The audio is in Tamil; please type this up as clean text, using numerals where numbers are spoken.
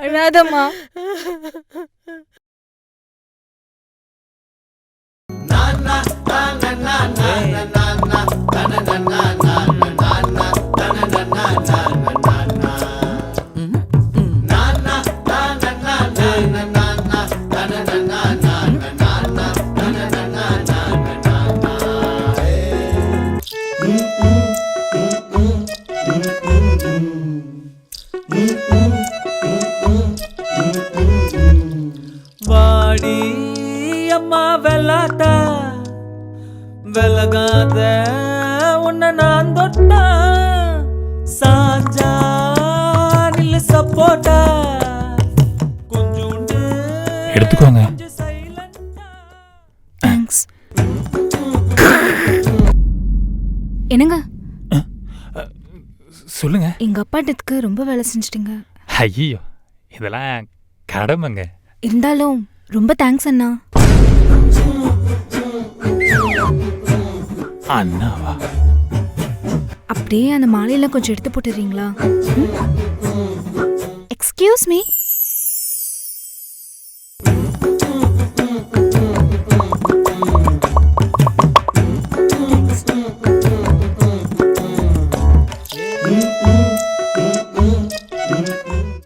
அழாதம்மா. வாடி அம்மா வெள்ளாத்த வெலகாத உன்னை நான் தொட்டா சாஞ்சா நில்லு சப்போட்டா கொஞ்சோண்டு எடுத்துக்கோங்க. தேங்க்ஸ். என்னங்க சொல்லுங்க. எங்க அப்பாட்டத்துக்கு ரொம்ப வேலை செஞ்சிட்டீங்க. ஐயோ, இதெல்லாம் கடமைங்க. இருந்தாலும் ரொம்ப தேங்க்ஸ் அண்ணா. அண்ணாவா? அப்படியே அந்த மாலையெல்லாம் கொஞ்சம் எடுத்து போட்டுறீங்களா? Excuse me.